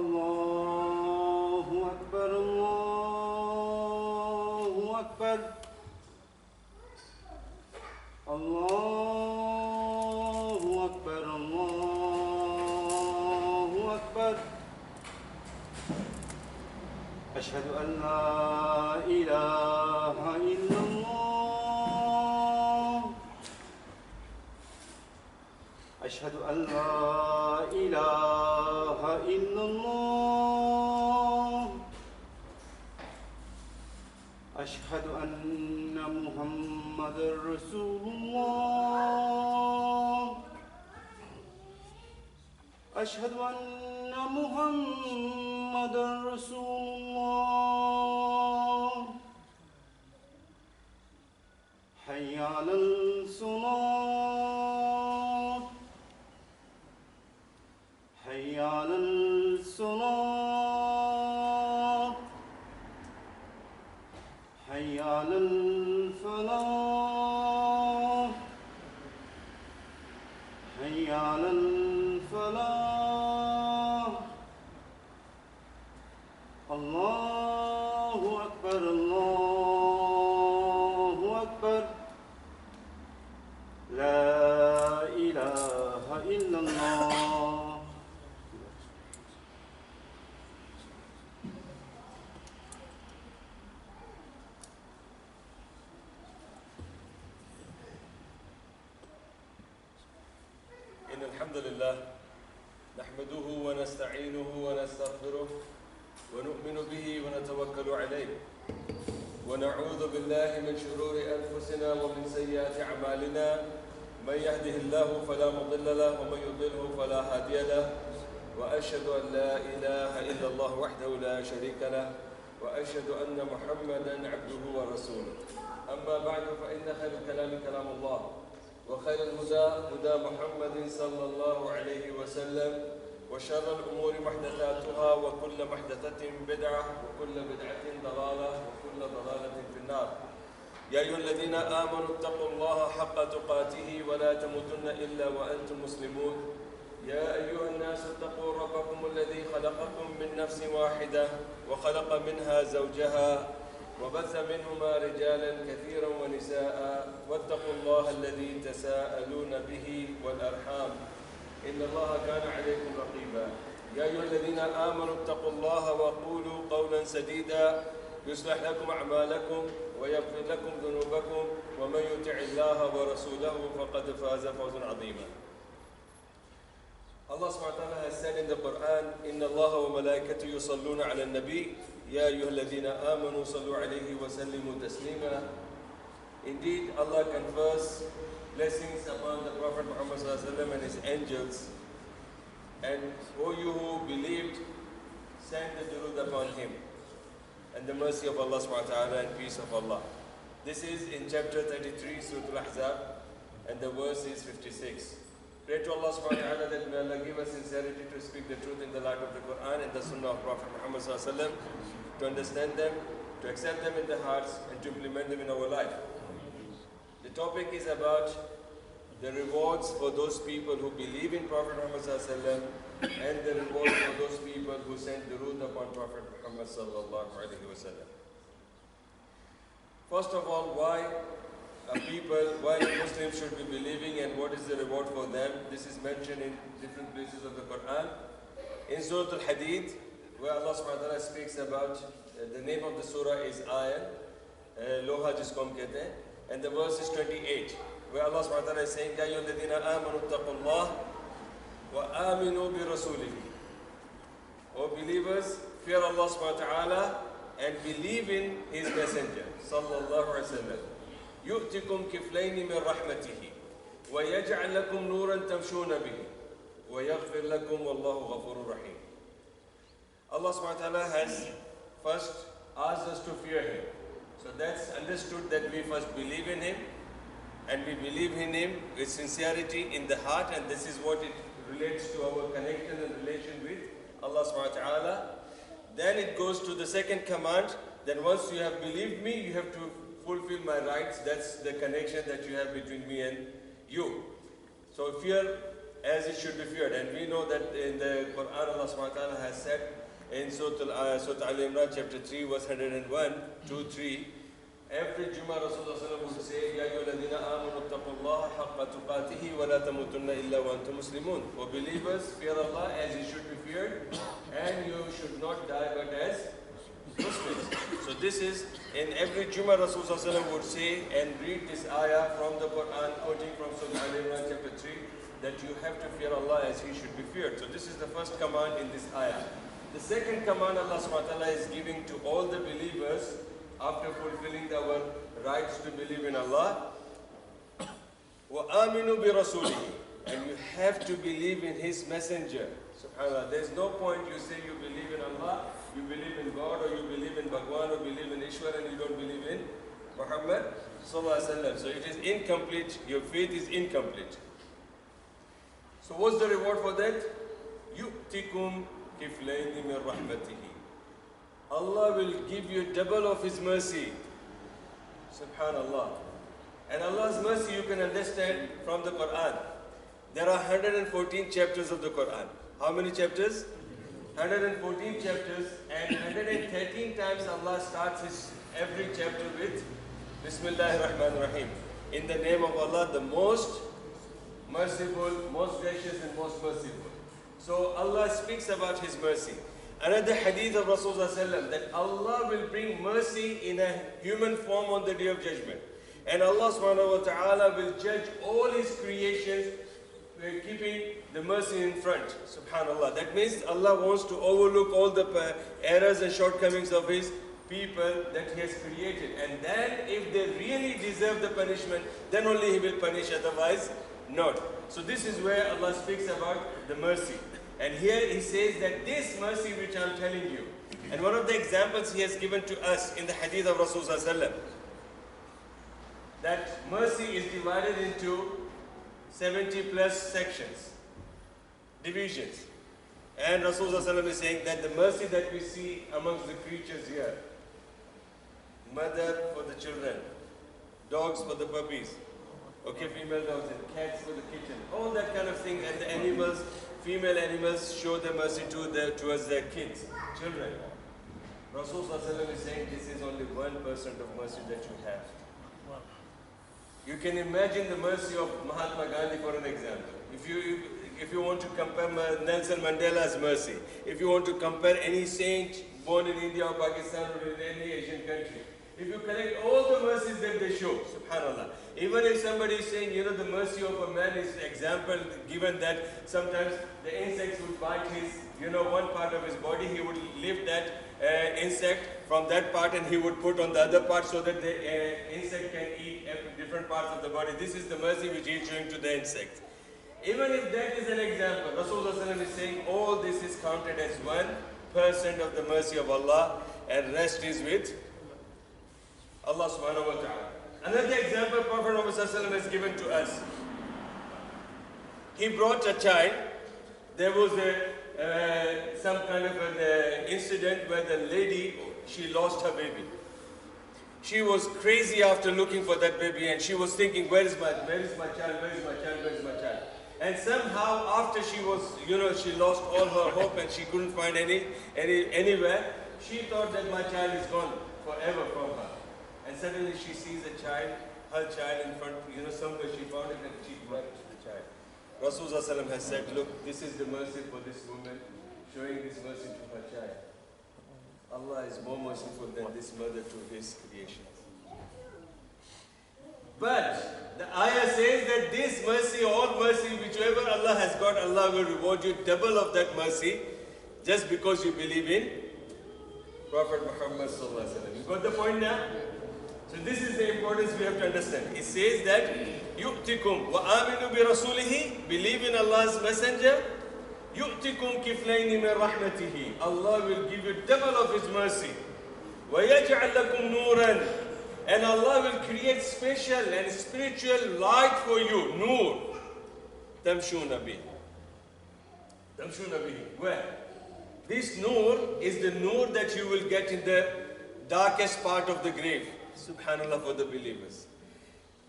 الله أكبر الله أكبر الله أكبر الله أكبر أشهد أن لا إله إلا الله أشهد أن لا إله إلا الله أشهد أن محمدًا رسول الله أشهد أن محمدًا رسول الله حي على الصلاة حي على الصلاة حي على الفلاح حي على الفلاح الله أكبر الله أكبر لا إله إلا الله إن الحمد لله نحمده ونستعينه ونستغفره ونؤمن به ونتوكل عليه ونعوذ بالله من شرور أنفسنا ومن سيئات أعمالنا من يهده الله فلا مضل له ومن يضلله فلا هادي له وأشهد أن لا إله إلا الله وحده لا شريك له وأشهد أن محمدا عبده ورسوله أما بعد فإن خير الكلام كلام الله وخير الهدى هدى محمد صلى الله عليه وسلم وشر الأمور محدثاتها وكل محدثة بدعة وكل بدعة ضلالة وكل ضلالة في النار يا أيها الذين آمنوا اتقوا الله حق تقاته ولا تموتن إلا وأنتم مسلمون يا أيها الناس اتقوا ربكم الذي خلقكم من نفس واحدة وخلق منها زوجها وبث منهما رجالا كثيرا ونساء واتقوا الله الذي تساءلون به والأرحام إن الله كان عليكم رقيبا يا أيها الذين آمنوا اتقوا الله وقولوا قولا سديدا يصلح لكم أعمالكم ويغفر لكم ذنوبكم ومن يطع الله ورسوله فقد فاز فوزا عظيما. Allah subhanahu wa ta'ala has said in the Quran, إن الله وملائكته يصلون على النبي يا أيها الذين آمنوا صلوا عليه وسلموا تسليما. Indeed, Allah confers blessings upon the Prophet Muhammad sallallahu alaihi wasallam and his angels, and O you who believed, send the durood upon him, and the mercy of Allah subhanahu wa ta'ala and peace of Allah. This is in chapter 33, Surah Al-Ahzab, and the verse is 56. Pray to Allah subhanahu wa ta'ala that may Allah give us sincerity to speak the truth in the light of the Quran and the Sunnah of Prophet Muhammad sallallahu alaihi wasallam, to understand them, to accept them in the hearts, and to implement them in our life. The topic is about the rewards for those people who believe in Prophet Muhammad sallallahu alaihi wasallam and the rewards for those people who send durood upon Prophet Muhammad sallallahu alaihi wasallam. First of all, why Muslims should be believing and what is the reward for them. This is mentioned in different places of the Quran. In Surah Al-Hadid, where Allah subhanahu wa ta'ala speaks about, the name of the surah is Ayan, Loha jisko hum kehte hain, and the verse is 28, where Allah subhanahu wa ta'ala is saying, Ya ayyuhalladhina amanu taqullah wa aminu bi rasulihi. O believers, fear Allah subhanahu wa ta'ala and believe in His messenger, sallallahu alaihi wasallam. يؤتكم كفلين من رحمته ويجعل لكم نورا تمشون به ويغفر لكم والله غفور رحيم. Allah subhanahu wa ta'ala has first asked us to fear Him. So that's understood that we first believe in Him, and we believe in Him with sincerity in the heart, and this is what it relates to our connection and relation with Allah subhanahu wa ta'ala. Then it goes to the second command, that once you have believed me, you have to fulfill my rights. That's the connection that you have between me and you. So fear as it should be feared. And we know that in the Quran, Allah subhanahu wa ta'ala has said in Surah Al-Imran chapter 3 verse 101, 2, 3, every Jummah Rasulullah would say, Ya ayyuhalladhina amanu taqullaha haqqa tuqatihi wa la tamutunna illa wa antum muslimun. For believers, fear Allah as He should be feared, and you should not die but as Muslims. So this is, in every Jummah Rasulullah would say and read this ayah from the Quran, quoting from Surah Al-Imran chapter 3, that you have to fear Allah as He should be feared. So this is the first command in this ayah. The second command Allah subhanahu wa ta'ala is giving to all the believers after fulfilling our rights to believe in Allah. وَآمِنُوا بِرَسُولِهِ, and you have to believe in His messenger. SubhanAllah. There's no point you say you believe in Allah, you believe in God, or you believe in Bhagwan, or believe in Ishwar, and you don't believe in Muhammad Sallallahu Alaihi Wasallam. So it is incomplete, your faith is incomplete. So what's the reward for that? يُؤْتِكُمْ كِفْلَيْنِ مِنْ رَحْمَتِهِ. Allah will give you double of His mercy. Subhanallah. And Allah's mercy you can understand from the Quran. There are 114 chapters of the Quran. How many chapters? 114 chapters, and 113 times Allah starts His every chapter with Bismillahir Rahmanir Rahim. In the name of Allah, the most merciful, most gracious, and most merciful. So Allah speaks about His mercy. Another hadith of Rasulullah that Allah will bring mercy in a human form on the Day of Judgment. And Allah subhanahu wa ta'ala will judge all His creations, keeping the mercy in front. Subhanallah. That means Allah wants to overlook all the errors and shortcomings of His people that He has created. And then if they really deserve the punishment, then only He will punish, otherwise not. So this is where Allah speaks about the mercy. And here He says that this mercy which I am telling you, and one of the examples He has given to us in the hadith of Rasulullah, that mercy is divided into 70 plus sections, divisions. And Rasulullah is saying that the mercy that we see amongst the creatures here, mother for the children, dogs for the puppies, okay, female dogs, and cats for the kitchen, all that kind of thing, and the animals, female animals show their mercy towards their kids, children. Rasulullah is saying this is only 1% of mercy that you have. You can imagine the mercy of Mahatma Gandhi, for an example. If you want to compare Nelson Mandela's mercy, if you want to compare any saint born in India or Pakistan or in any Asian country, if you collect all the mercies that they show, subhanallah, even if somebody is saying, the mercy of a man is example given that sometimes the insects would bite his, one part of his body, he would lift that insect from that part and he would put on the other part so that the insect can eat different parts of the body. This is the mercy which he is showing to the insect. Even if that is an example, Rasulullah is saying all this is counted as 1% of the mercy of Allah, and rest is with Allah subhanahu wa ta'ala. Another example Prophet Muhammad has given to us. He brought a child. There was some kind of an incident where the lady, she lost her baby. She was crazy after looking for that baby, and she was thinking, where is my child, where is my child, where is my child? And somehow after she was, she lost all her hope and she couldn't find anywhere, she thought that my child is gone forever from her. And suddenly she sees a child, her child in front, somewhere she found it and she wept to the child. Rasulullah has said, look, this is the mercy for this woman, showing this mercy to her child. Allah is more merciful than this mother to His creation. But the ayah says that this mercy, all mercy, whichever Allah has got, Allah will reward you double of that mercy just because you believe in Prophet Muhammad Sallallahu Alaihi Wasallam. You got the point now? So this is the importance we have to understand. It says that يُؤْتِكُمْ وَآمِنُوا بِرَسُولِهِ, believe in Allah's messenger. يُؤْتِكُمْ كِفْلَيْنِ مِنْ رَحْمَتِهِ, Allah will give you double of His mercy. وَيَجْعَلْ لَكُمْ نُورًا, and Allah will create special and spiritual light for you. Noor. Tamshuna bihi. Tamshuna bihi. Where? This noor is the noor that you will get in the darkest part of the grave. Subhanallah, for the believers.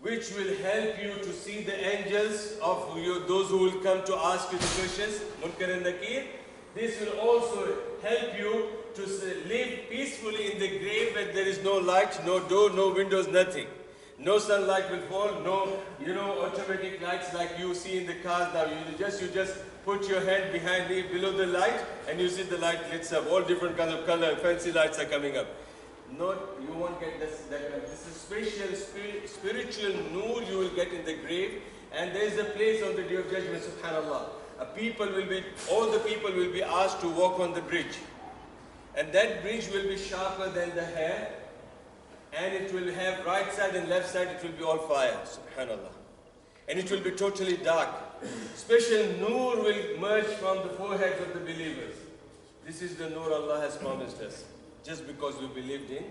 which will help you to see the angels of you, those who will come to ask you the questions, Munkar and Nakir. This will also help you to live peacefully in the grave where there is no light, no door, no windows, nothing. No sunlight will fall, no, automatic lights like you see in the cars now. You just put your hand behind me below the light and you see the light lights up. All different kinds of color, fancy lights are coming up. You won't get this. This is special spiritual noor you will get in the grave, and there is a place on the Day of Judgment. Subhanallah, all the people will be asked to walk on the bridge, and that bridge will be sharper than the hair, and it will have right side and left side. It will be all fire. Subhanallah, and it will be totally dark. Special noor will merge from the foreheads of the believers. This is the noor Allah has promised us, just because we believed in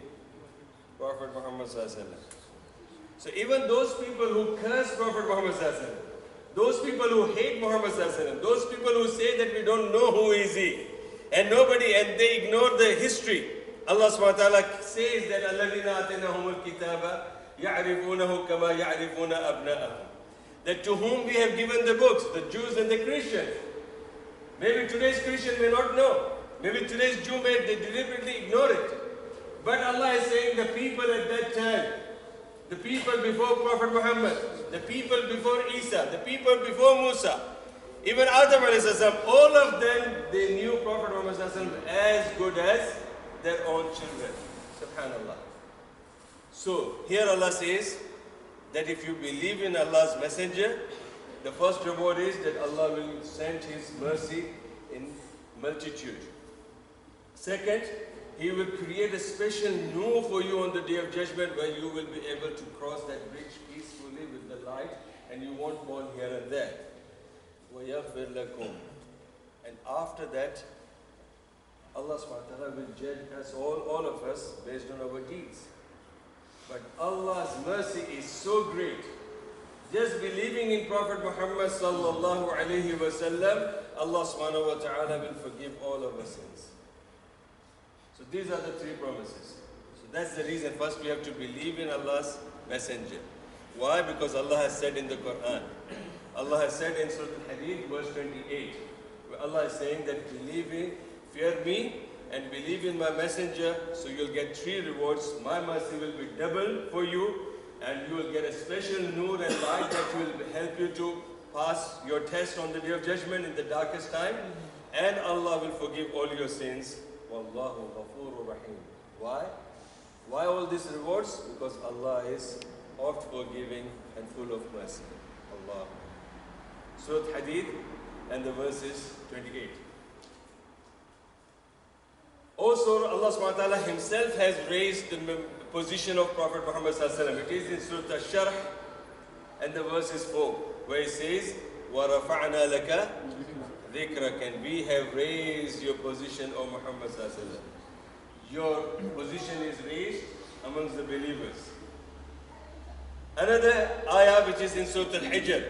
Prophet Muhammad Sallallahu Alaihi Wasallam. So even those people who curse Prophet Muhammad Sallallahu Alaihi Wasallam, those people who hate Muhammad Sallallahu Alaihi Wasallam, those people who say that we don't know who is he, and they ignore the history. Allah subhanahu wa ta'ala says that الَّذِينَ آتَيْنَاهُمُ الْكِتَابَ يَعْرِفُونَهُ كَمَا يَعْرِفُونَ أَبْنَاءَهُم. That to whom we have given the books, the Jews and the Christians. Maybe today's Christian may not know. Maybe today's Jew may deliberately ignore it. But Allah is saying the people at that time, the people before Prophet Muhammad, the people before Isa, the people before Musa, even Adam alayhi salam, all of them, they knew Prophet Muhammad as good as their own children. Subhanallah. So here Allah says that if you believe in Allah's messenger, the first reward is that Allah will send His mercy in multitude. Second, He will create a special noor for you on the Day of Judgment, where you will be able to cross that bridge peacefully with the light, and you won't fall here and there. وَيَغْفِرْ لَكُمْ. And after that, Allah subhanahu wa ta'ala will judge us, all of us, based on our deeds. But Allah's mercy is so great. Just believing in Prophet Muhammad sallallahu alayhi wa sallam, Allah subhanahu wa ta'ala will forgive all of our sins. So these are the three promises. So that's the reason. First we have to believe in Allah's messenger. Why? Because Allah has said in the Quran. Allah has said in Surah Al-Hadid, verse 28, where Allah is saying that fear me and believe in my messenger, so you'll get three rewards. My mercy will be double for you, and you will get a special noor and light that will help you to pass your test on the Day of Judgment in the darkest time, and Allah will forgive all your sins. Wallahu Ghafurur Rahim. Why? Why all these rewards? Because Allah is oft forgiving and full of mercy. Allah. Surah Hadid and the verses 28. Also, Allah subhanahu wa ta'ala Himself has raised the position of Prophet Muhammad sallallahu alaihi wasallam. It is in Surah Al-Sharh and the verses 4, where He says, وَرَفَعْنَا لَكَ ذِكْرَكَ, and we have raised your position, O Muhammad sallallahu alaihi wasallam. Your position is raised amongst the believers. Another ayah which is in Surah Al-Hijr,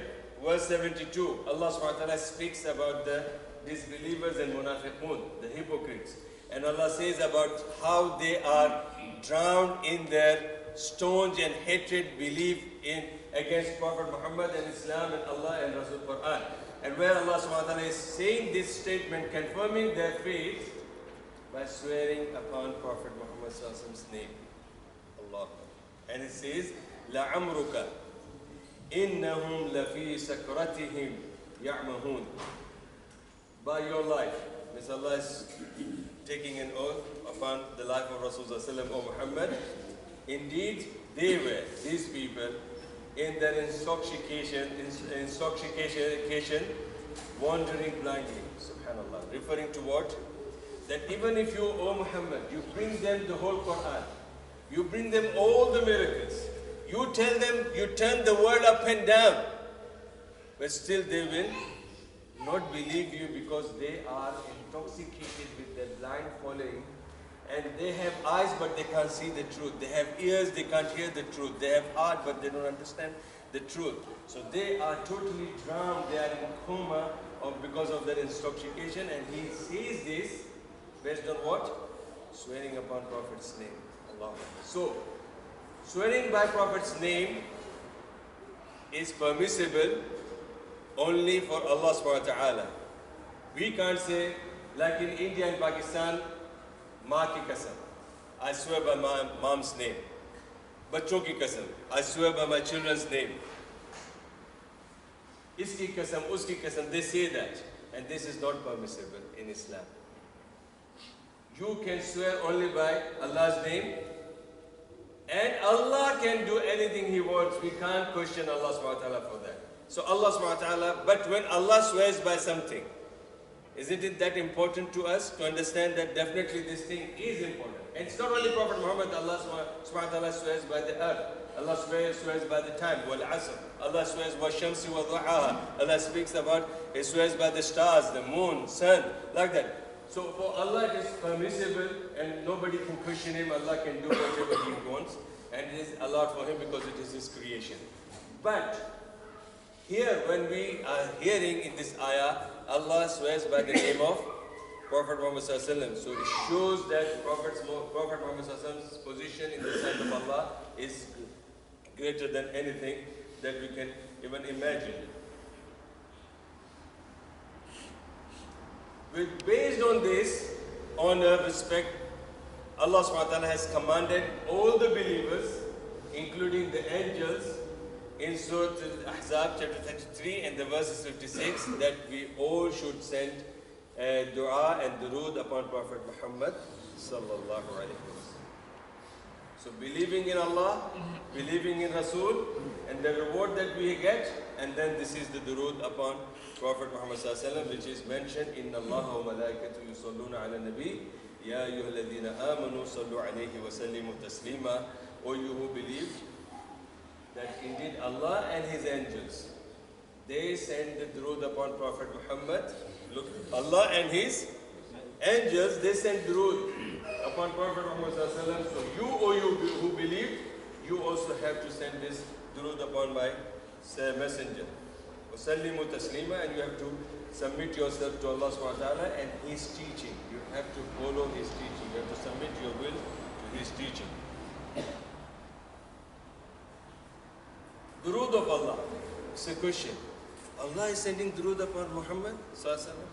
verse 72, Allah subhanahu wa ta'ala speaks about the disbelievers and munafiqun, the hypocrites. And Allah says about how they are drowned in their staunch and hatred belief against Prophet Muhammad and Islam and Allah and Rasul Quran. And where Allah subhanahu wa ta'ala is saying this statement, confirming their faith by swearing upon Prophet Muhammad sallallahu alaihi wasallam's name. Allah. And it says, لَعَمْرُكَ إِنَّهُمْ لَفِي سَكْرَتِهِمْ يَعْمَهُونَ. By your life, Miss Allah is taking an oath upon the life of Rasulullah sallallahu alaihi wasallam, O Muhammad. Indeed, they were, these people, in their intoxication, wandering blindly. Subhanallah. Referring to what? That even if you, O Muhammad, you bring them the whole Quran, you bring them all the miracles, you tell them, you turn the world up and down, but still they will not believe you, because they are intoxicated with their blind following, and they have eyes but they can't see the truth. They have ears, they can't hear the truth. They have heart but they don't understand the truth. So they are totally drowned, they are in coma because of their intoxication, and He says this based on what? Swearing upon Prophet's name. Allah. So, swearing by Prophet's name is permissible only for Allah subhanahu wa ta'ala. We can't say, like in India and Pakistan, maa ki kasam, I swear by my mom's name. Bachon ki kasam, I swear by my children's name. Iski kasam, uski kasam, they say that. And this is not permissible in Islam. You can swear only by Allah's name. And Allah can do anything He wants. We can't question Allah subhanahu wa ta'ala for that. So Allah subhanahu wa ta'ala, but when Allah swears by something, isn't it that important to us to understand that definitely this thing is important? And it's not only Prophet Muhammad, Allah subhanahu wa ta'ala swears by the earth. Allah swears by the time, wal asr. Allah swears by shamsi wa duhaha. Allah speaks about, He swears by the stars, the moon, sun, like that. So for Allah it is permissible and nobody can question Him. Allah can do whatever He wants and it is allowed for Him because it is His creation. But here when we are hearing in this ayah, Allah swears by the name of Prophet Muhammad Sallallahu Alaihi Wasallam. So it shows that Prophet Muhammad Sallallahu Alaihi Wasallam's position in the sight of Allah is greater than anything that we can even imagine. Based on this honor, respect, Allah subhanahu wa ta'ala has commanded all the believers, including the angels, in Surah Al-Ahzab chapter 33 and the verses 56, that we all should send dua and durood upon Prophet Muhammad sallallahu alaihi wasallam. So believing in Allah, believing in Rasul, and the reward that we get, and then this is the durood upon Prophet Muhammad sallallahu alaihi wasallam, which is mentioned in Allah wa malaikatu yusalluna ala nabi, ya ayyuhalladhina amanu sallu alayhi wa sallimu taslima. O you who believe that indeed Allah and His angels, they send the durood upon Prophet Muhammad. Look, Allah and His angels, they send durood upon Prophet Muhammad sallallahu alaihi wasallam. So you, O you who believe, you also have to send this durood upon my messenger. وَسَلِّمُوا تَسْلِيمًا, and you have to submit yourself to Allah subhanahu wa ta'ala and His teaching. You have to follow His teaching. You have to submit your will to His teaching. Durood of Allah. It's a question. Allah is sending durood upon Muhammad sallallahu alaihi wasallam.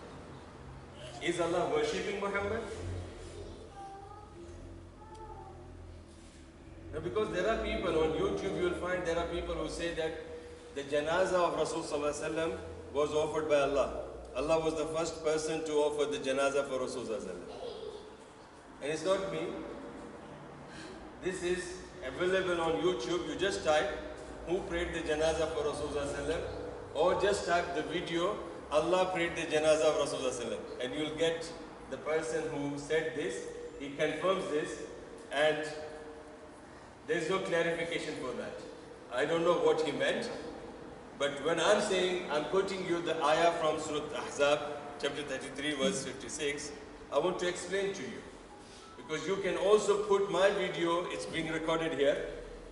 Is Allah worshipping Muhammad? Now, because there are people on YouTube, you will find there are people who say that the janazah of Rasul sallallahu alaihi wasallam was offered by Allah. Allah was the first person to offer the janazah for Rasul sallallahu alaihi wasallam. And it's not me. This is available on YouTube. You just type who prayed the janazah for Rasul sallallahu alaihi wasallam, or just type the video Allah prayed the janazah of Rasul sallallahu alaihi wasallam, and you'll get the person who said this. He confirms this, and there's no clarification for that. I don't know what he meant. But when I'm saying, I'm quoting you the ayah from Surah Ahzab, chapter 33, verse 56, I want to explain to you. Because you can also put my video, it's being recorded here,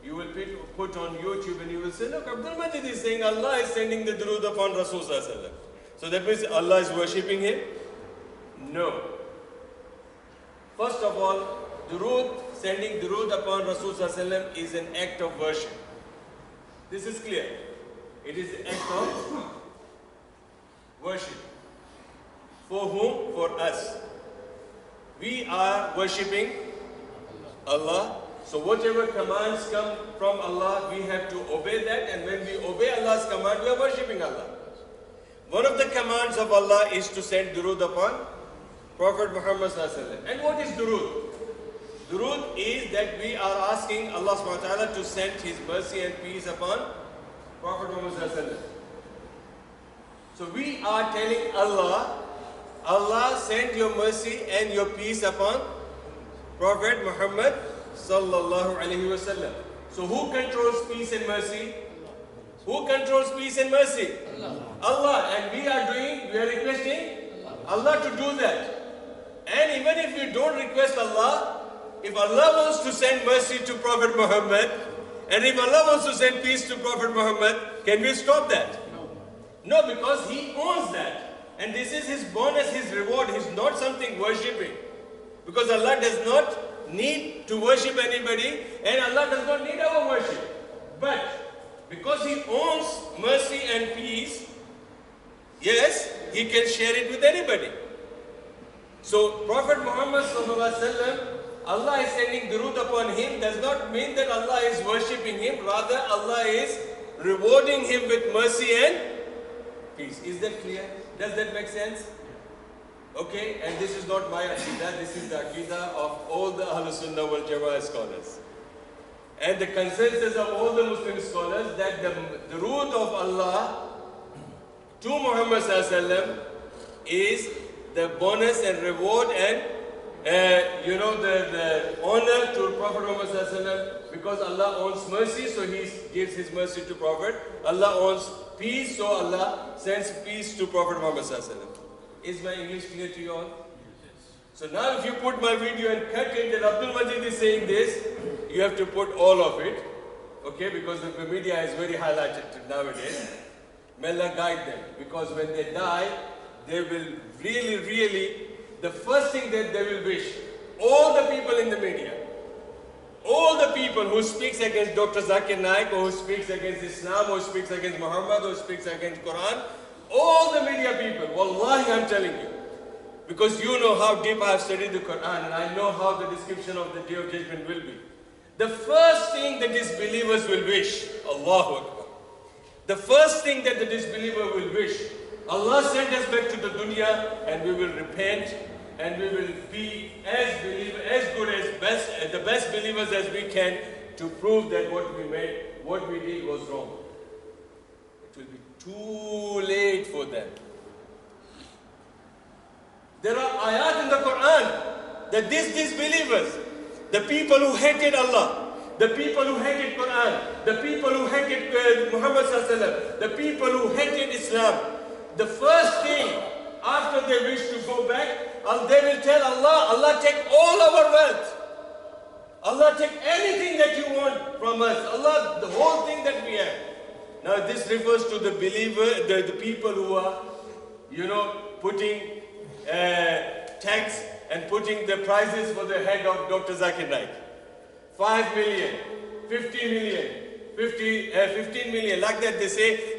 you will put on YouTube and you will say, look, Abdul Majid is saying Allah is sending the durood upon Rasul sallallahu alaihi wasallam. So that means Allah is worshipping him? No. First of all, sending durood upon Rasul sallallahu alaihi wasallam is an act of worship. This is clear. It is an act of worship. For whom? For us. We are worshipping Allah. So whatever commands come from Allah, we have to obey that. And when we obey Allah's command, we are worshipping Allah. One of the commands of Allah is to send durood upon Prophet Muhammad sallallahu alaihi wasallam. And what is durood? Durood is that we are asking Allah subhanahu wa ta'ala to send His mercy and peace upon Prophet Muhammad sallallahu alaihi wasallam. So we are telling Allah, Allah send your mercy and your peace upon Prophet Muhammad sallallahu alaihi wasallam. So who controls peace and mercy? Who controls peace and mercy? Allah. And we are requesting Allah to do that. And even if we don't request Allah, if Allah wants to send mercy to Prophet Muhammad, and if Allah wants to send peace to Prophet Muhammad, can we stop that? No, because He owns that. And this is His bonus, His reward. He's not something worshipping. Because Allah does not need to worship anybody, and Allah does not need our worship. But because He owns mercy and peace, yes, he can share it with anybody. So Prophet Muhammad sallallahu alaihi wasallam, Allah is sending durood upon him, does not mean that Allah is worshipping him, rather Allah is rewarding him with mercy and peace. Is that clear? Does that make sense? Okay, and this is not my Aqidah, this is the Aqidah of all the Ahlul Sunnah wal Jama'ah scholars. And the consensus of all the Muslim scholars that the durood of Allah to Muhammad sallallahu alaihi wasallam is the bonus and reward and the honor to Prophet Muhammad sallallahu alaihi wasallam, because Allah owns mercy, so He gives His mercy to Prophet. Allah owns peace, so Allah sends peace to Prophet Muhammad sallallahu alaihi wasallam. Is my English clear to you all? So now if you put my video and cut it that Abdul Majid is saying this, you have to put all of it, okay, because the media is very highlighted nowadays. May Allah guide them, because when they die, they will really, the first thing that they will wish, all the people in the media, all the people who speaks against Dr. Zakir Naik, or who speaks against Islam, or who speaks against Muhammad, or who speaks against Quran, all the media people, wallahi I'm telling you, because you know how deep I have studied the Quran and I know how the description of the Day of Judgment will be. The first thing that disbelievers will wish, Allahu Akbar, the first thing that the disbeliever will wish, Allah send us back to the dunya and we will repent and we will be as good, the best believers as we can to prove that what we did was wrong. It will be too late for them. There are ayat in the Quran that these disbelievers, the people who hated Allah, the people who hated Quran, the people who hated Muhammad sallallahu alaihi wasallam, the people who hated Islam, the first thing after they wish to go back, they will tell Allah, Allah take all our wealth. Allah take anything that you want from us. Allah, the whole thing that we have. Now this refers to the believer, the people who are, putting tax and putting the prices for the head of Dr. Zakir Naik. 5 million, 50 million, 15 million, like that they say,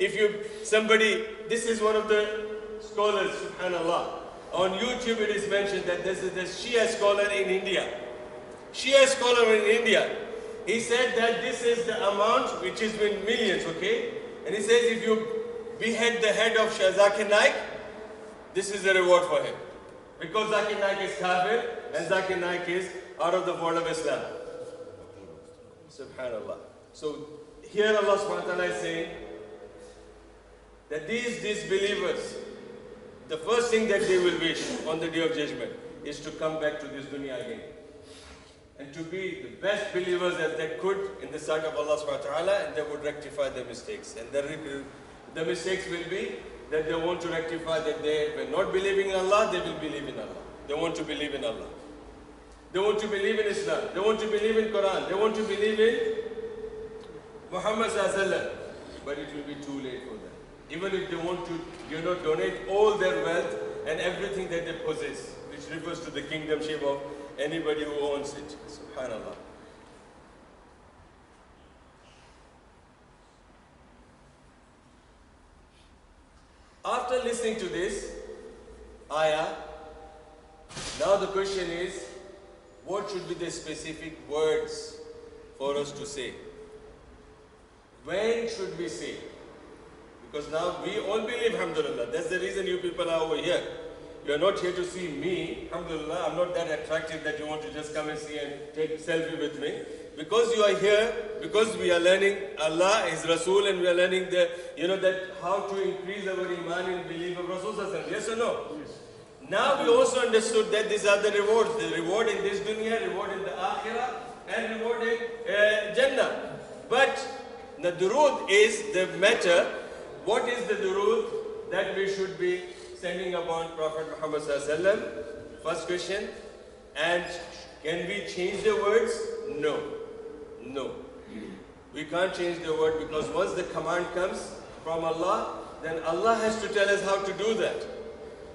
this is one of the scholars, subhanallah. On YouTube it is mentioned that this is the Shia scholar in India. Shia scholar in India. He said that this is the amount which is in millions, okay? And he says if you behead the head of Zakir Naik, this is the reward for him. Because Zakir Naik is kafir and Zakir Naik is out of the fold of Islam. Subhanallah. So here Allah subhanahu wa ta'ala is saying that these disbelievers, the first thing that they will wish on the Day of Judgment is to come back to this dunya again. And to be the best believers as they could in the sight of Allah subhanahu wa ta'ala, and they would rectify their mistakes. And the mistakes will be that they want to rectify that they were not believing in Allah, they will believe in Allah. They want to believe in Allah. They want to believe in Islam. They want to believe in Quran. They want to believe in Muhammad sallallahu alaihi wasallam. But it will be too late for them. Even if they want to, donate all their wealth and everything that they possess, which refers to the kingdomship of anybody who owns it. Subhanallah. After listening to this ayah, now the question is, what should be the specific words for us to say? When should we say? Because now we all believe, alhamdulillah. That's the reason you people are over here. You are not here to see me, alhamdulillah. I'm not that attractive that you want to just come and see and take a selfie with me. Because you are here, because we are learning Allah, His Rasul, and we are learning that how to increase our iman in belief of Rasul. Yes or no? Yes. Now we also understood that these are the rewards. The reward in this dunya, reward in the akhirah, and reward in Jannah. But the durood is the matter. What is the durood that we should be sending upon Prophet Muhammad sallallahu alaihi wasallam? First question. And can we change the words? No. No. We can't change the word, because once the command comes from Allah, then Allah has to tell us how to do that.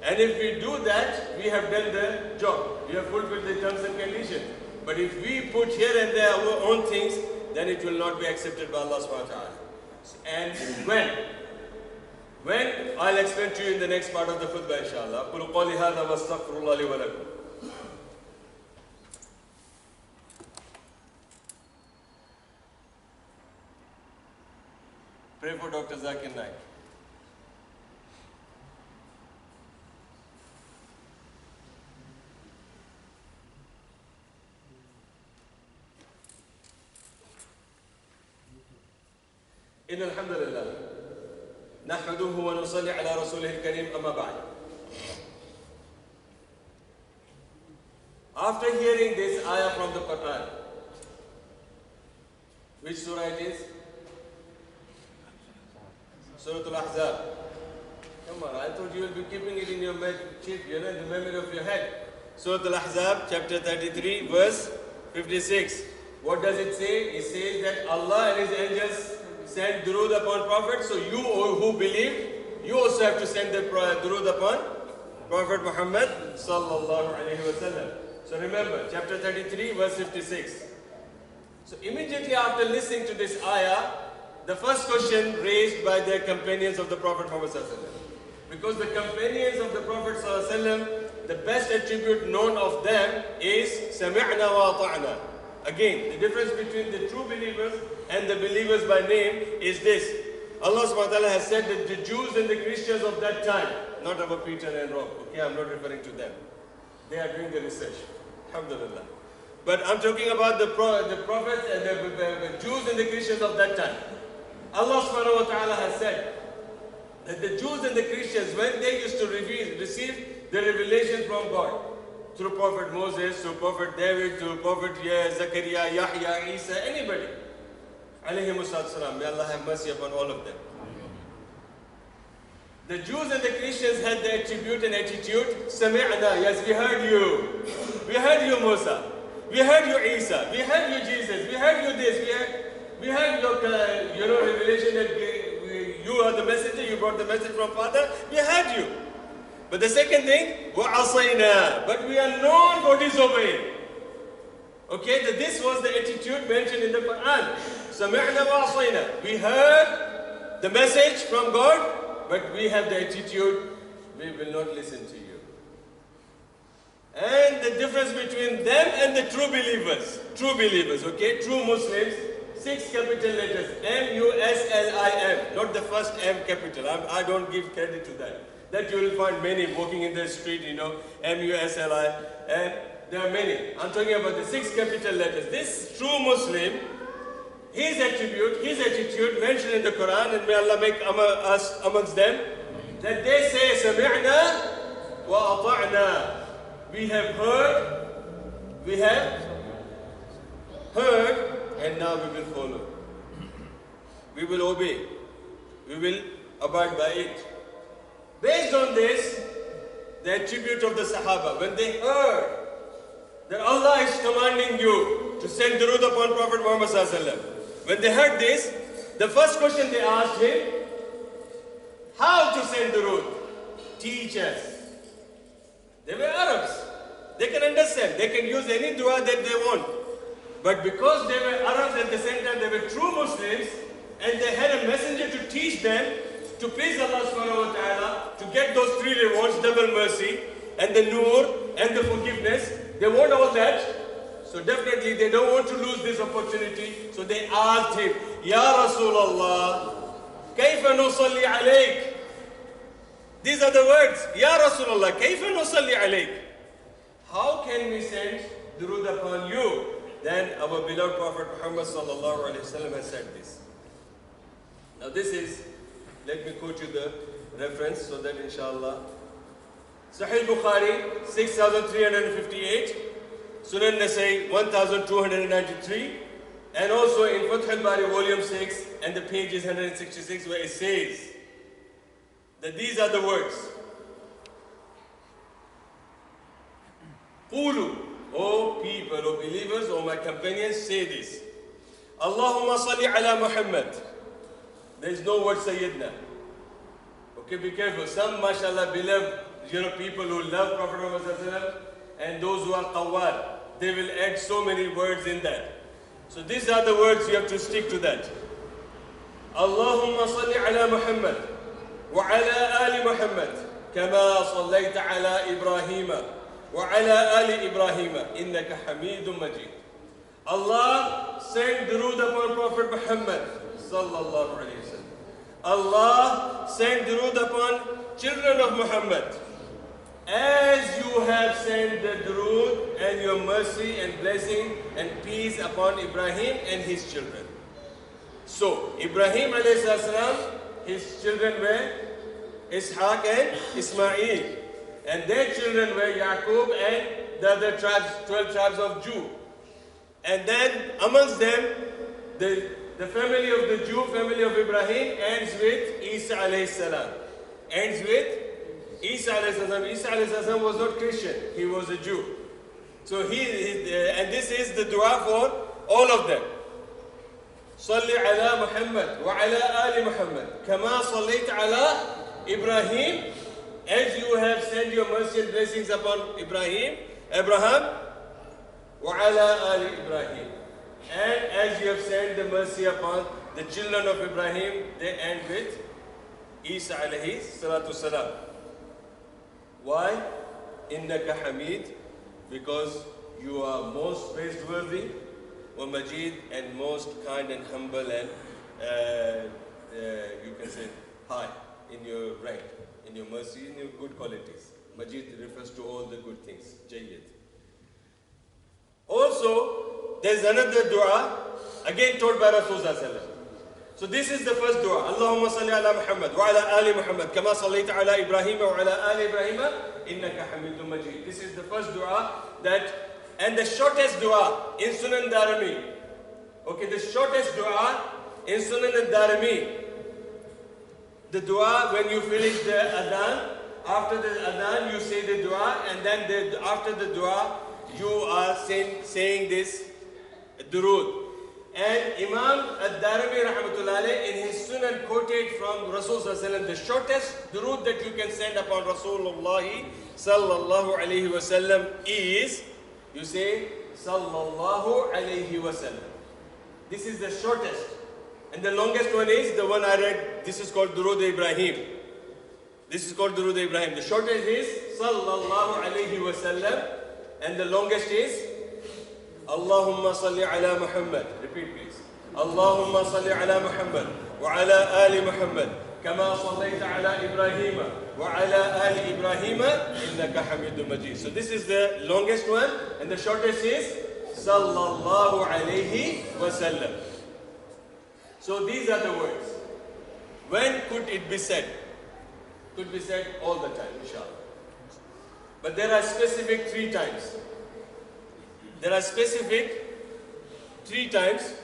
And if we do that, we have done the job. We have fulfilled the terms and conditions. But if we put here and there our own things, then it will not be accepted by Allah subhanahu wa ta'ala. And when? When? I'll explain to you in the next part of the khutbah, inshallah. أقول قولي هذا واستغفر الله لي ولكم. Pray for Dr. Zakir Naik. إن الحمد لله نحمده ونصلي على رسوله الكريم أما بعد. After hearing this ayah from the Quran, which surah it is? Surah Al-Ahzab. Come on, I thought you will be keeping it in your chip, in the memory of your head. Surah Al-Ahzab, chapter 33, verse 56. What does it say? It says that Allah and His angels send durood upon Prophet, so you who believe, you also have to send the durood upon Prophet Muhammad sallallahu alaihi wasallam. So remember, chapter 33, verse 56. So immediately after listening to this ayah, the first question raised by the companions of the Prophet Muhammad sallallahu alaihi wasallam. Because the companions of the Prophet sallallahu alaihi wasallam, the best attribute known of them is sami'na wa ata'na. Again, the difference between the true believers and the believers by name is this. Allah subhanahu wa ta'ala has said that the Jews and the Christians of that time, not our Peter and Rob, okay, I'm not referring to them. They are doing the research. Alhamdulillah. But I'm talking about the prophets and the Jews and the Christians of that time. Allah subhanahu wa ta'ala has said that the Jews and the Christians, when they used to receive the revelation from God, through Prophet Moses, through Prophet David, through Prophet Zakaria, Yahya, Isa, anybody. Alayhimus salam. May Allah have mercy upon all of them. The Jews and the Christians had the attribute and attitude, Sami'na, yes, we heard you. We heard you, Musa. We heard you, Isa. We heard you, Jesus. We heard you this. We heard your revelation that you are the messenger, you brought the message from Father. We heard you. But the second thing, وَعَصَيْنَا, but we are known for disobeying. Okay, that this was the attitude mentioned in the Quran. سَمِعْنَا وَعَصَيْنَا. We heard the message from God, but we have the attitude, we will not listen to you. And the difference between them and the true believers, okay, true Muslims, 6 capital letters, M-U-S-L-I-M, not the first M capital, I don't give credit to that. That you will find many walking in the street, M-U-S-L-I, and there are many. I'm talking about the 6 capital letters. This true Muslim, his attitude mentioned in the Quran, and may Allah make us amongst them, that they say, Sami'na wa ata'na. We have heard, and now we will follow. We will obey. We will abide by it. Based on this, the attribute of the Sahaba, when they heard that Allah is commanding you to send durood upon Prophet Muhammad sallallahu alaihi wasallam, when they heard this, the first question they asked him, how to send durood? Teach us. They were Arabs. They can understand. They can use any dua that they want. But because they were Arabs at the same time, they were true Muslims, and they had a messenger to teach them to please Allah subhanahu wa ta'ala, to get those 3 rewards, double mercy, and the nur, and the forgiveness. They want all that. So definitely they don't want to lose this opportunity. So they asked him, Ya Rasulullah, kayfa nusalli alayk? These are the words, Ya Rasulullah, kayfa nusalli alayk? How can we send durood upon you? Then our beloved Prophet Muhammad sallallahu alayhi wa sallam has said this. Now this is, let me quote you the reference so that inshallah. Sahih Bukhari 6358, Sunan Nasai 1293, and also in Fath al-Bari volume 6 and the page is 166 where it says that these are the words. Qulu, O people, O believers, O my companions, say this. Allahumma salli ala Muhammad. There is no word Sayyidina. Okay, be careful. Some, mashallah, beloved, people who love Prophet Muhammad and those who are qawwal, they will add so many words in that. So these are the words, you have to stick to that. اللهم صل على محمد وعلى آل محمد كما صليت على إبراهيم وعلى آل إبراهيم إنك حميد مجيد. Allah send durood upon Prophet Muhammad sallallahu alayhi wa sallam. Allah send durood upon children of Muhammad as you have sent the durood and your mercy and blessing and peace upon Ibrahim and his children. So Ibrahim alayhi salam, his children were Ishaq and Ismail, and their children were Yaqub and the other tribes, 12 tribes of Jew. And then amongst them, the family of the Jew, family of Ibrahim, ends with Isa alayhi salam. Ends with Isa alayhi salam. Isa alayhi salam was not Christian, he was a Jew. So and this is the dua for all of them. صل على محمد وعلى آل محمد كما صليت على Ibrahim, as you have sent your mercy and blessings upon Abraham, وعلى آل Ibrahim, and as you have sent the mercy upon the children of Ibrahim. They end with Isa alayhi salatu salam. Why? Innaka Hamid, because you are most praiseworthy, wa Majid, and most kind and humble, and you can say high in your rank, in your mercy, in your good qualities. Majid refers to all the good things. Jayyid. Also, there is another dua, again taught by Rasulullah. So this is the first dua. Allahumma salli ala Muhammad wa ala ali Muhammad kama sallaita ala Ibrahim wa ala ali Ibrahim innaka Hamidum Majid. This is the first dua and the shortest dua in Sunan Darimi. Okay, the shortest dua in Sunan Darimi. The dua when you finish the adhan, after the adhan you say the dua, and then after the dua you are saying this durood. And Imam Ad-Darimi rahmatullah in his Sunan quoted from Rasulullah, the shortest durood that you can send upon Rasulullah sallallahu alayhi wa sallam is, you say sallallahu alayhi wa sallam. This is the shortest. And the longest one is the one I read. This is called Durood Ibrahim. This is called Durood Ibrahim. The shortest is sallallahu alayhi wa sallam, and the longest is Allahumma salli ala Muhammad. Repeat please. Allahumma salli ala Muhammad wa ala ali Muhammad kama sallaita ala Ibrahim wa ala ali Ibrahim innaka Hamidum Majid. So this is the longest one, and the shortest is sallallahu alayhi wa sallam. So these are the words. When could it be said? Could be said all the time, inshallah. But there are specific 3 times. There are specific 3 times.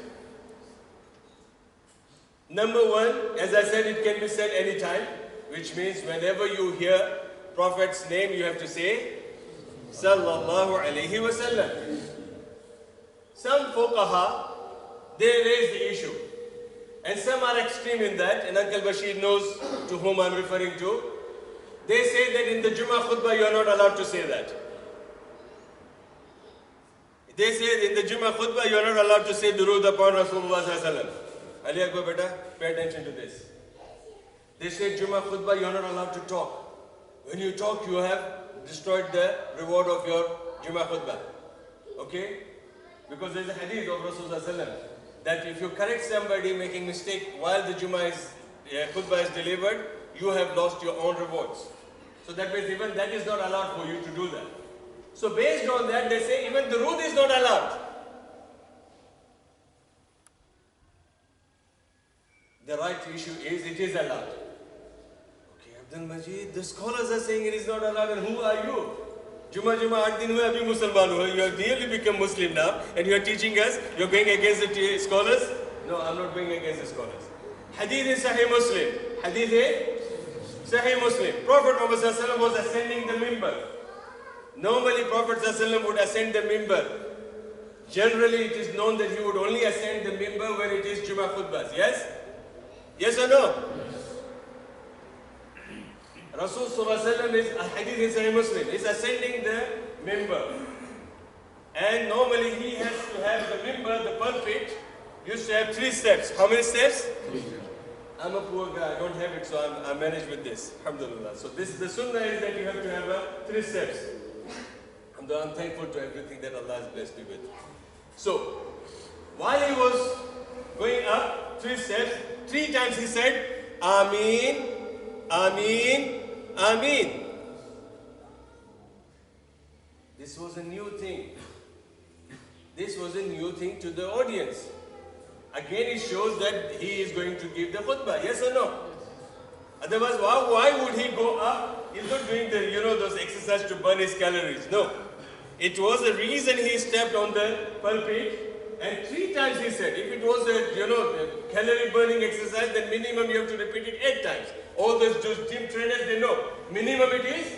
Number 1, as I said, it can be said anytime, which means whenever you hear Prophet's name, you have to say sallallahu alayhi wa sallam. Some fuqaha, they raise the issue. And some are extreme in that, and Uncle Bashir knows to whom I am referring to. They say that in the Jummah khutbah you are not allowed to say that. They say in the Jummah khutbah you are not allowed to say durood upon Rasulullah sallallahu alaihi wasallam. Ali Akbar beta, pay attention to this. They say Jummah khutbah you are not allowed to talk. When you talk you have destroyed the reward of your Jummah khutbah. Okay? Because there is a hadith of Rasulullah sallallahu alaihi wasallam that if you correct somebody making mistake while the Jummah khutbah is delivered, you have lost your own rewards. So that means even that is not allowed for you to do that. So based on that, they say even durood is not allowed. The right issue is it is allowed. Okay, Abdul Majid, the scholars are saying it is not allowed, and who are you? Juma 8 din hue abhi Musliman hue. You have really become Muslim now, and you are teaching us, you are going against the scholars? No, I am not going against the scholars. Hadith is Sahih Muslim. Hadith is Sahih Muslim. Prophet Muhammad sallallahu alaihi wasallam was ascending the mimbar. Normally Prophet sallallahu alaihi wasallam would ascend the mimbar. Generally it is known that he would only ascend the mimbar when it is Jummah khutbahs. Yes? Yes or no? Rasul sallallahu alaihi wasallam is, hadith in Sahih Muslim, is ascending the mimbar. And normally he has to have the mimbar, the pulpit, used to have 3 steps. How many steps? I'm a poor guy, I don't have it, so I manage with this. Alhamdulillah. So this, the sunnah is that you have to have 3 steps. Alhamdulillah, I'm thankful to everything that Allah has blessed me with. So, while he was going up 3 steps, 3 times he said, Ameen, Ameen, Ameen. This was a new thing. This was a new thing to the audience. Again, it shows that he is going to give the khutbah. Yes or no? Otherwise, why would he go up? He's not doing the, those exercises to burn his calories. No. It was the reason he stepped on the pulpit, and 3 times he said, if it was a, calorie burning exercise, then minimum you have to repeat it 8 times. All those gym trainers, they know. Minimum it is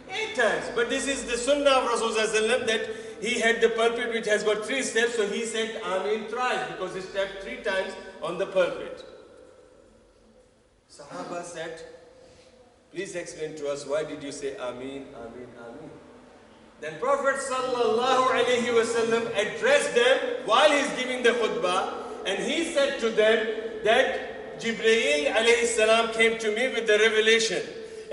8 times. But this is the sunnah of Rasulullah that he had the pulpit which has got 3 steps, so he said Ameen thrice because he stepped 3 times on the pulpit. Sahaba said, please explain to us, why did you say Ameen, Ameen, Ameen? Then Prophet sallallahu alaihi wasallam addressed them while he is giving the khutbah, and he said to them that Jibreel alayhi salam came to me with the revelation,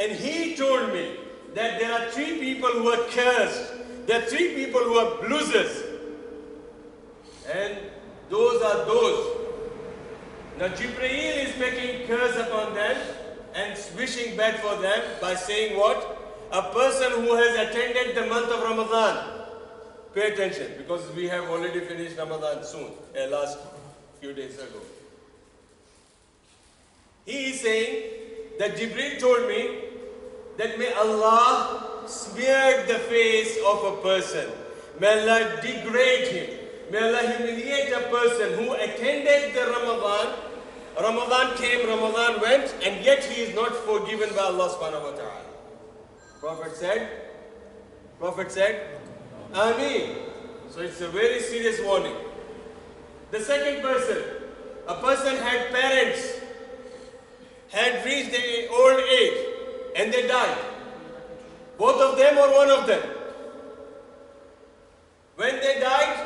and he told me that there are 3 people who are cursed. There are 3 people who are losers. And those are those. Now Jibreel is making curse upon them and wishing bad for them by saying what? A person who has attended the month of Ramadan. Pay attention, because we have already finished Ramadan soon, last few days ago. He is saying that Jibreel told me that may Allah smear the face of a person. May Allah degrade him. May Allah humiliate a person who attended the Ramadan. Ramadan came, Ramadan went, and yet he is not forgiven by Allah subhanahu wa ta'ala. Prophet said, Ameen. So it's a very serious warning. The second person, a person had parents, had reached the old age, and they died. Both of them or one of them. When they died,